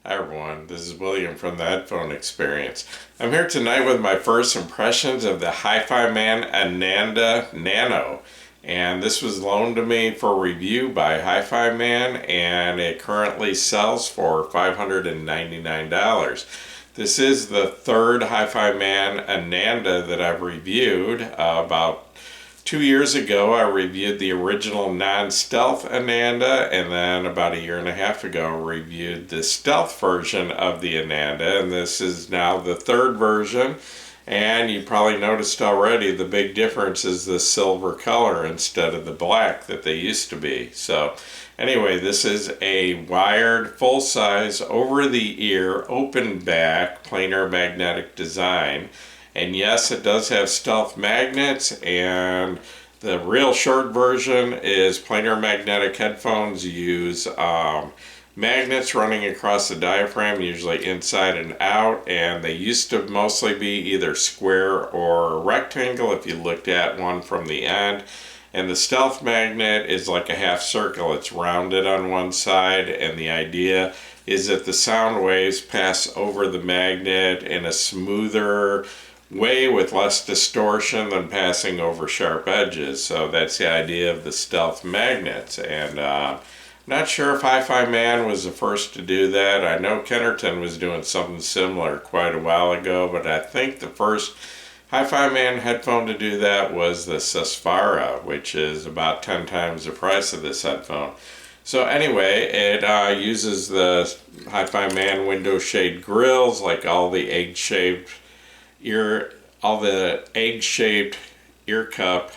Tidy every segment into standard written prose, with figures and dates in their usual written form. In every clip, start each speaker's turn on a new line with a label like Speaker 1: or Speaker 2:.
Speaker 1: Hi everyone, this is William from the Headphone Experience. I'm here tonight with my first impressions of the Hifiman Ananda Nano. And this was loaned to me for review by Hifiman, and it currently sells for $599. This is the third Hifiman Ananda that I've reviewed. About 2 years ago, I reviewed the original non-stealth Ananda, and then about a year and a half ago, I reviewed the stealth version of the Ananda, and this is now the third version. And you probably noticed already the big difference is the silver color instead of the black that they used to be. So anyway, this is a wired, full-size, over-the-ear, open back, planar magnetic design. And yes, it does have stealth magnets, and the real short version is planar magnetic headphones use magnets running across the diaphragm, usually inside and out, and they used to mostly be either square or rectangle if you looked at one from the end. And the stealth magnet is like a half circle. It's rounded on one side, and the idea is that the sound waves pass over the magnet in a smoother way with less distortion than passing over sharp edges. So that's the idea of the stealth magnets. And not sure if Hifiman was the first to do that. I know Kennerton was doing something similar quite a while ago, but I think the first Hifiman headphone to do that was the Sesfara, which is about 10 times the price of this headphone. So anyway, it uses the Hifiman window shade grills, like all the egg-shaped ear cup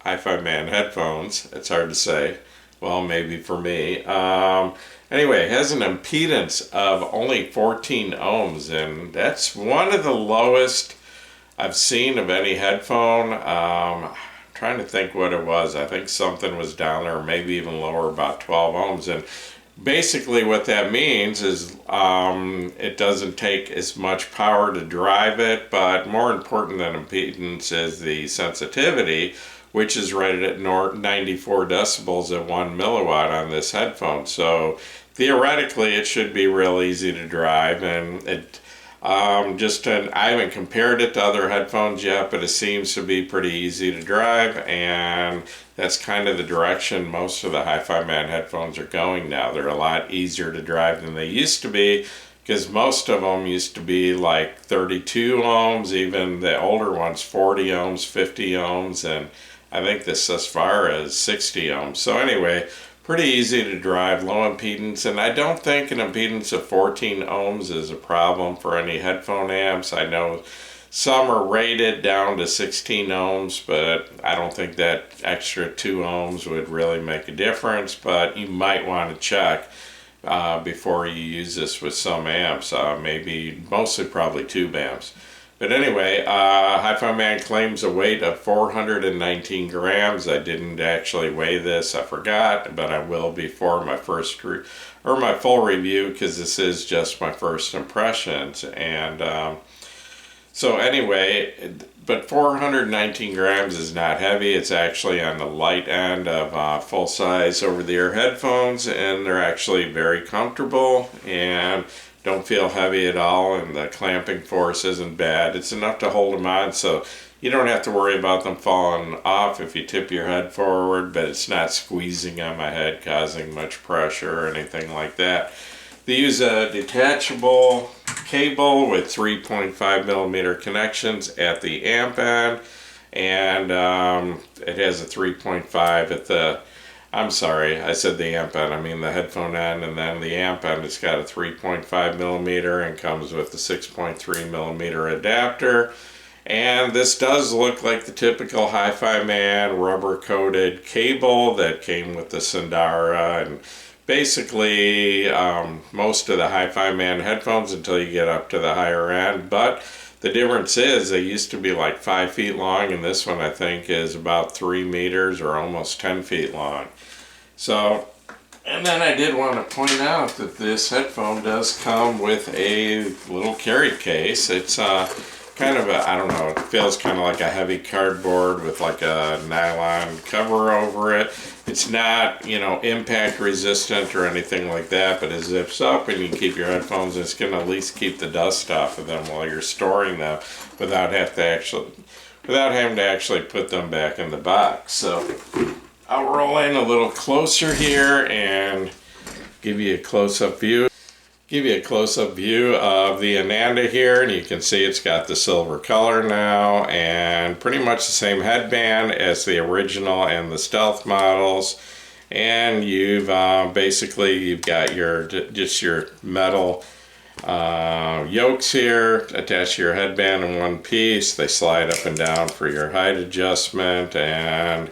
Speaker 1: Hifiman headphones. It's hard to say. Well, maybe for me. Anyway, it has an impedance of only 14 ohms, and that's one of the lowest I've seen of any headphone. Trying to think what it was. I think something was down there, maybe even lower, about 12 ohms. And basically what that means is it doesn't take as much power to drive it, but more important than impedance is the sensitivity, which is rated at 94 decibels at 1 milliwatt on this headphone. So theoretically it should be real easy to drive, and it I haven't compared it to other headphones yet, but it seems to be pretty easy to drive, and that's kind of the direction most of the Hifiman headphones are going now. They're a lot easier to drive than they used to be, because most of them used to be like 32 ohms, even the older ones 40 ohms, 50 ohms, and I think the Sesfara is 60 ohms. So anyway, pretty easy to drive, low impedance, and I don't think an impedance of 14 ohms is a problem for any headphone amps. I know some are rated down to 16 ohms, but I don't think that extra 2 ohms would really make a difference, but you might want to check before you use this with some amps, mostly probably tube amps. But anyway, Hifiman claims a weight of 419 grams. I didn't actually weigh this, I forgot, but I will before my my full review, because this is just my first impressions. And so anyway, but 419 grams is not heavy. It's actually on the light end of full-size over-the-ear headphones, and they're actually very comfortable and don't feel heavy at all, and the clamping force isn't bad. It's enough to hold them on, so you don't have to worry about them falling off if you tip your head forward, but it's not squeezing on my head, causing much pressure or anything like that. They use a detachable cable with 3.5 millimeter connections at the amp end, and it has a 3.5 at the I'm sorry, I said the amp end, I mean the headphone end, and then the amp end, it's got a 3.5 millimeter and comes with a 6.3 millimeter adapter. And this does look like the typical Hifiman rubber coated cable that came with the Sandara, and basically most of the Hifiman headphones until you get up to the higher end. But the difference is they used to be like 5 feet long, and this one I think is about 3 meters or almost 10 feet long. So, and then I did want to point out that this headphone does come with a little carry case. It's kind of a, I don't know, it feels kind of like a heavy cardboard with like a nylon cover over it. It's not, you know, impact resistant or anything like that, but it zips up and you can keep your headphones, and it's going to at least keep the dust off of them while you're storing them without having to actually put them back in the box. So I'll roll in a little closer here and give you a close-up view. Give you a close-up view of the Ananda here, and you can see it's got the silver color now and pretty much the same headband as the original and the Stealth models. And you've you've got your just your metal yokes here attached to your headband in one piece. They slide up and down for your height adjustment, and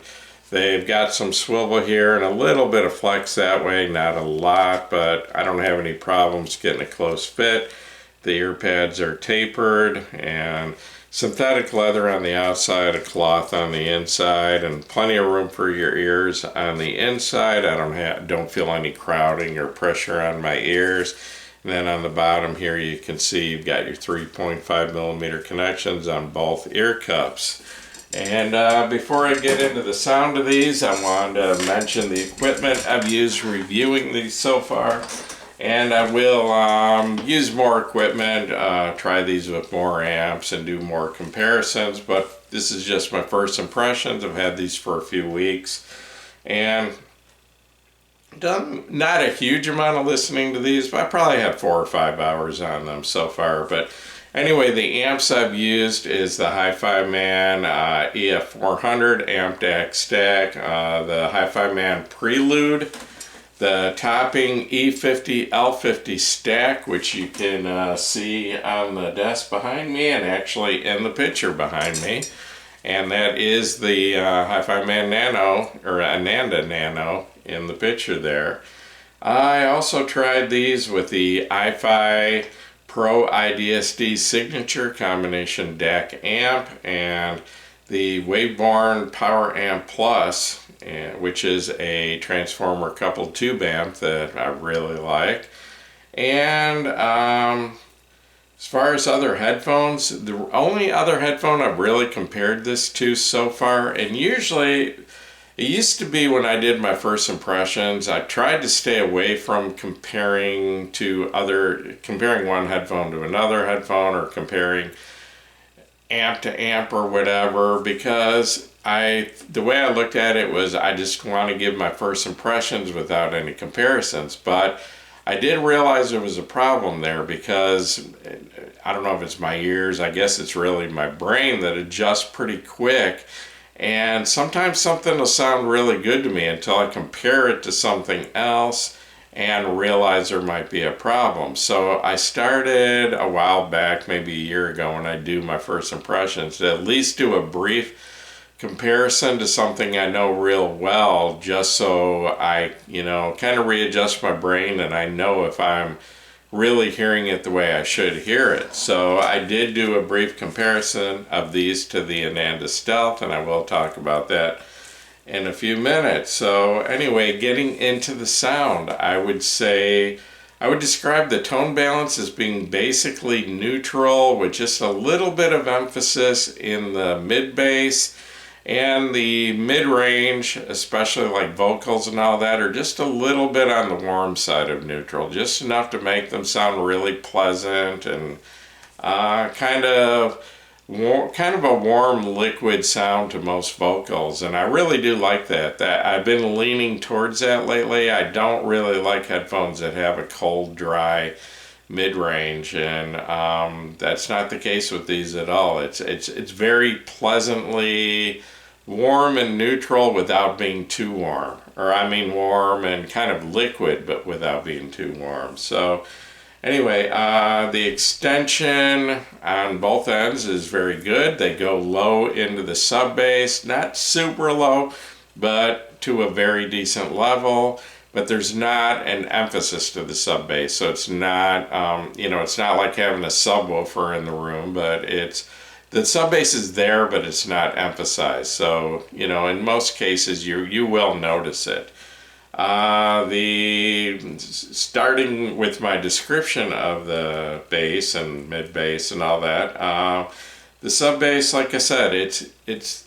Speaker 1: they've got some swivel here and a little bit of flex that way, not a lot, but I don't have any problems getting a close fit. The ear pads are tapered and synthetic leather on the outside, a cloth on the inside, and plenty of room for your ears on the inside. I don't feel any crowding or pressure on my ears. And then on the bottom here you can see you've got your 3.5 millimeter connections on both ear cups. And before I get into the sound of these, I wanted to mention the equipment I've used reviewing these so far. And I will use more equipment, try these with more amps and do more comparisons. But this is just my first impressions. I've had these for a few weeks and done not a huge amount of listening to these, but I probably have 4 or 5 hours on them so far. But anyway, the amps I've used is the Hifiman EF400 Amp DAC Stack, the Hifiman Prelude, the topping E50 L50 stack, which you can see on the desk behind me and actually in the picture behind me. And that is the Hifiman Nano, or Ananda Nano, in the picture there. I also tried these with the iFi Pro IDSD Signature Combination DAC Amp and the Waveborn Power Amp Plus, which is a transformer coupled tube amp that I really like. And as far as other headphones, the only other headphone I've really compared this to so far, and usually it used to be when I did my first impressions, I tried to stay away from comparing one headphone to another headphone or comparing amp to amp or whatever, because the way I looked at it was I just want to give my first impressions without any comparisons. But I did realize there was a problem there, because I don't know if it's my ears, I guess it's really my brain that adjusts pretty quick. And sometimes something will sound really good to me until I compare it to something else and realize there might be a problem. So I started a while back, maybe a year ago, when I do my first impressions, to at least do a brief comparison to something I know real well, just so I, kind of readjust my brain and I know if I'm really hearing it the way I should hear it. So I did do a brief comparison of these to the Ananda Stealth, and I will talk about that in a few minutes. So anyway, getting into the sound, I would describe the tone balance as being basically neutral, with just a little bit of emphasis in the mid bass, and the mid-range, especially like vocals and all that, are just a little bit on the warm side of neutral, just enough to make them sound really pleasant and kind of a warm liquid sound to most vocals. And I really do like that. I've been leaning towards that lately. I don't really like headphones that have a cold, dry mid-range, and that's not the case with these at all. It's very pleasantly warm and neutral without being too warm, or I mean warm and kind of liquid but without being too warm. So anyway, the extension on both ends is very good. They go low into the sub bass, not super low, but to a very decent level. But there's not an emphasis to the sub bass, so it's not, it's not like having a subwoofer in the room, but the sub bass is there, but it's not emphasized. So, in most cases, you will notice it. Starting with my description of the bass and mid bass and all that, the sub bass, like I said, it's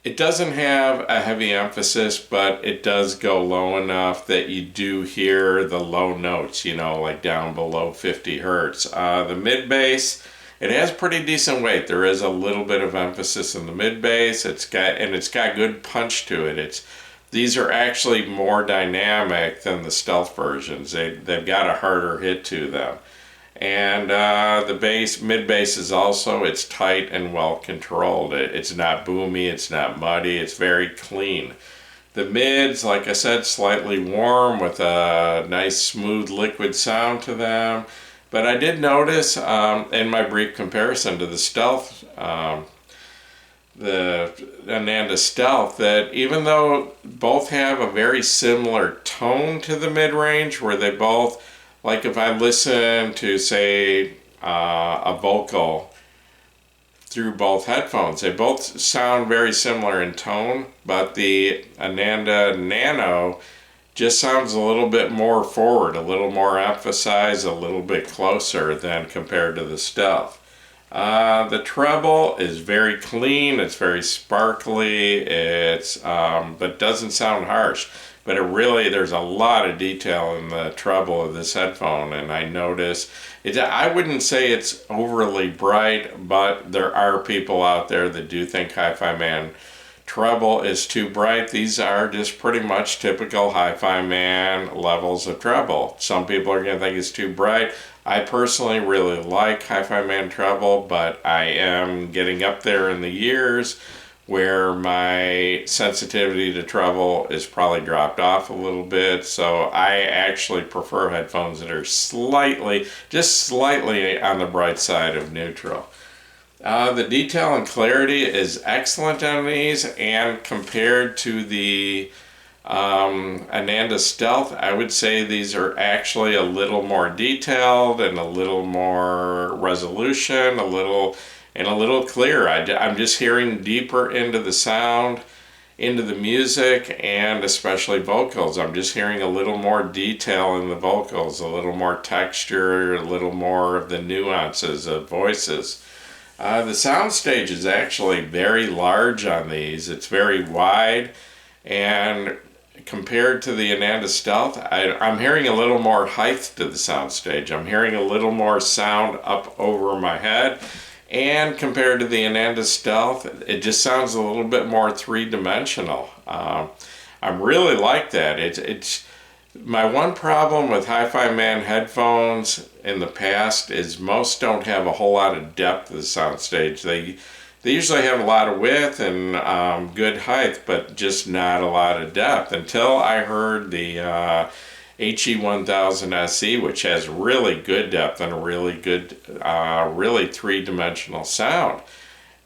Speaker 1: it doesn't have a heavy emphasis, but it does go low enough that you do hear the low notes, like down below 50 hertz. The mid bass, it has pretty decent weight. There is a little bit of emphasis in the mid bass. It's got good punch to it. These are actually more dynamic than the stealth versions. They've got a harder hit to them. And the mid bass is also, it's tight and well controlled. It's not boomy, it's not muddy, it's very clean. The mids, like I said, slightly warm with a nice smooth liquid sound to them. But I did notice in my brief comparison to the stealth, the Ananda Stealth, that even though both have a very similar tone to the mid-range, where they both, like if I listen to, say, a vocal through both headphones, they both sound very similar in tone, but the Ananda Nano just sounds a little bit more forward, a little more emphasized, a little bit closer than compared to the Stealth. The treble is very clean, it's very sparkly, but doesn't sound harsh. But there's a lot of detail in the treble of this headphone, and I notice I wouldn't say it's overly bright, but there are people out there that do think Hifiman treble is too bright. These are just pretty much typical Hifiman levels of treble. Some people are going to think it's too bright. I personally really like Hifiman treble, but I am getting up there in the years where my sensitivity to treble is probably dropped off a little bit, so I actually prefer headphones that are just slightly on the bright side of neutral. The detail and clarity is excellent on these, and compared to the Ananda Stealth, I would say these are actually a little more detailed and a little more resolution, a little clearer. I'm just hearing deeper into the sound, into the music, and especially vocals. I'm just hearing a little more detail in the vocals, a little more texture, a little more of the nuances of voices. The soundstage is actually very large on these. It's very wide, and compared to the Ananda Stealth, I'm hearing a little more height to the soundstage. I'm hearing a little more sound up over my head. And compared to the Ananda Stealth, it just sounds a little bit more three-dimensional. I really like that. It's my one problem with Hifiman headphones in the past is most don't have a whole lot of depth of the soundstage. They usually have a lot of width and good height, but just not a lot of depth. Until I heard the HE1000 SE, which has really good depth and a really good, really three-dimensional sound.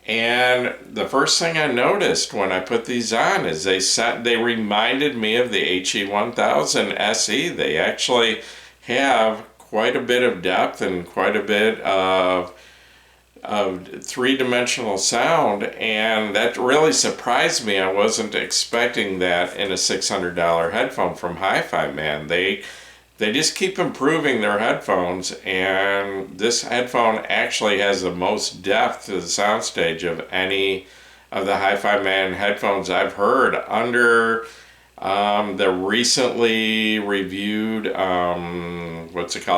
Speaker 1: And the first thing I noticed when I put these on is they reminded me of the HE1000 SE. They actually have quite a bit of depth and quite a bit of three-dimensional sound, and that really surprised me. I wasn't expecting that in a $600 headphone from Hifiman. They just keep improving their headphones, and this headphone actually has the most depth to the soundstage of any of the Hifiman headphones I've heard under the recently reviewed,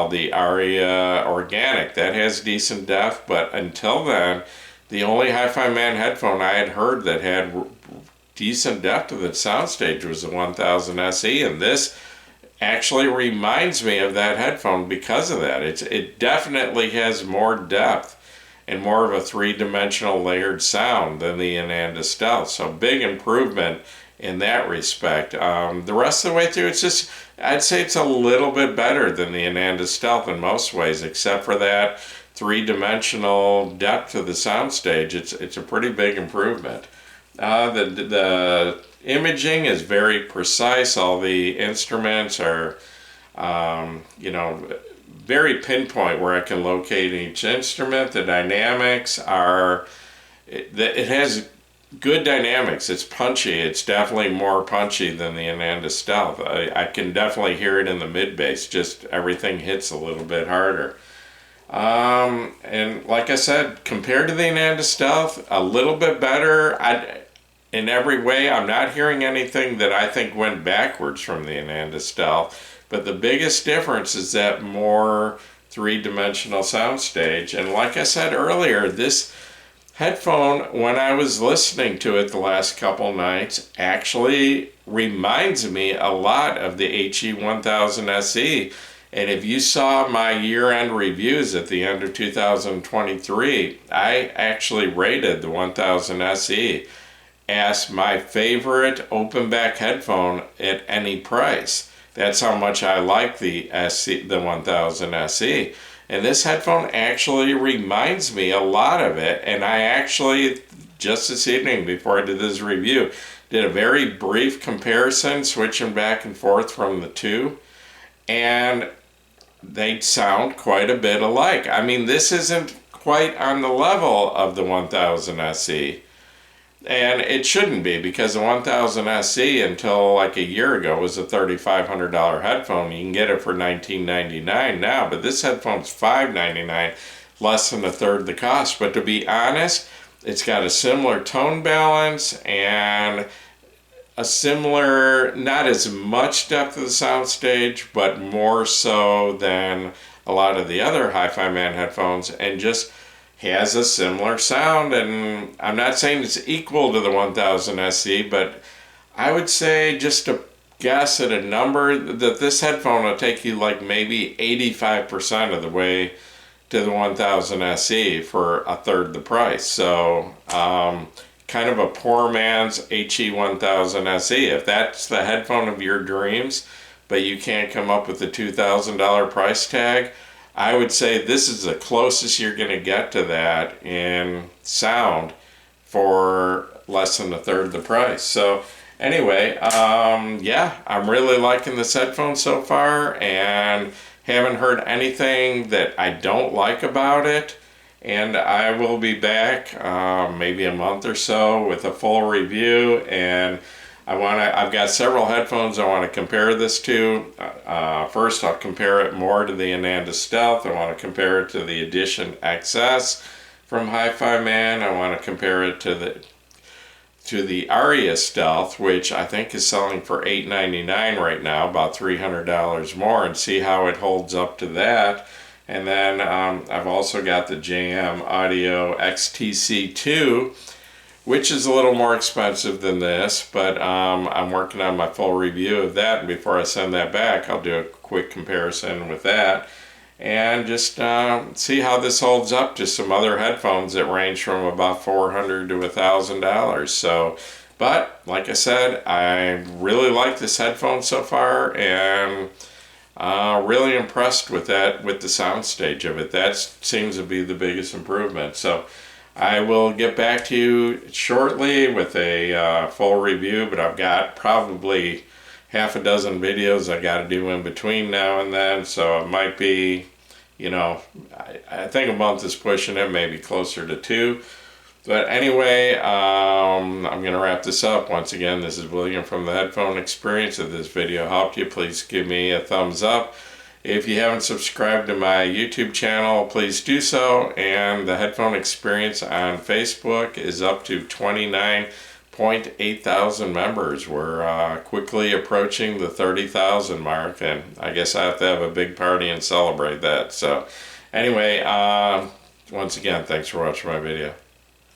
Speaker 1: the Aria Organic. That has decent depth, but until then, the only Hifiman headphone I had heard that had decent depth of its soundstage was the 1000 SE, and this actually reminds me of that headphone because of that. It definitely has more depth and more of a three-dimensional layered sound than the Ananda Stealth, so big improvement in that respect. The rest of the way through, I'd say it's a little bit better than the Ananda Stealth in most ways, except for that three-dimensional depth to the soundstage. It's a pretty big improvement. The imaging is very precise. All the instruments are, very pinpoint where I can locate each instrument. The dynamics it has good dynamics. It's punchy. It's definitely more punchy than the Ananda Stealth. I can definitely hear it in the mid bass. Just everything hits a little bit harder. And like I said, compared to the Ananda Stealth, a little bit better. in every way. I'm not hearing anything that I think went backwards from the Ananda Stealth, but the biggest difference is that more three-dimensional soundstage. And like I said earlier, this headphone, when I was listening to it the last couple nights, actually reminds me a lot of the HE1000 SE. And if you saw my year-end reviews at the end of 2023, I actually rated the 1000 SE as my favorite open back headphone at any price. That's how much I like the SE, the 1000 SE. And this headphone actually reminds me a lot of it. And I actually, just this evening before I did this review, did a very brief comparison, switching back and forth from the two. And they sound quite a bit alike. I mean, this isn't quite on the level of the 1000 SE. And it shouldn't be, because the 1000 SE until like a year ago was a $3,500 headphone. You can get it for $19.99 now, but this headphone's $5.99, less than a third the cost. But to be honest, it's got a similar tone balance and a similar, not as much depth of the soundstage, but more so than a lot of the other Hifiman headphones, and just has a similar sound. And I'm not saying it's equal to the 1000 SE, but I would say, just to guess at a number, that this headphone will take you like maybe 85% of the way to the 1000 SE for a third the price. So kind of a poor man's HE1000 SE. If that's the headphone of your dreams, but you can't come up with the $2,000 price tag, I would say this is the closest you're going to get to that in sound for less than a third the price. So anyway, yeah, I'm really liking this headphone so far, and haven't heard anything that I don't like about it. And I will be back maybe a month or so with a full review. And I've got several headphones I want to compare this to. First, I'll compare it more to the Ananda Stealth. I want to compare it to the Edition XS from Hifiman. I want to compare it to the Aria Stealth, which I think is selling for $8.99 right now, about $300 more, and see how it holds up to that. And then I've also got the JM Audio XTC2, which is a little more expensive than this, but I'm working on my full review of that, and before I send that back, I'll do a quick comparison with that, and just see how this holds up to some other headphones that range from about $400 to $1,000. So, but like I said, I really like this headphone so far, and really impressed with that, with the soundstage of it. That seems to be the biggest improvement. So I will get back to you shortly with a full review, but I've got probably half a dozen videos I got to do in between now and then, so it might be, you know, I think a month is pushing it, maybe closer to 2. But anyway, I'm going to wrap this up. Once again, this is William from the Headphone Experience. If this video helped you, please give me a thumbs up. If you haven't subscribed to my YouTube channel, please do so. And the Headphone Experience on Facebook is up to 29.8 thousand members. We're quickly approaching the 30,000 mark, and I guess I have to have a big party and celebrate that. So anyway, once again, thanks for watching my video.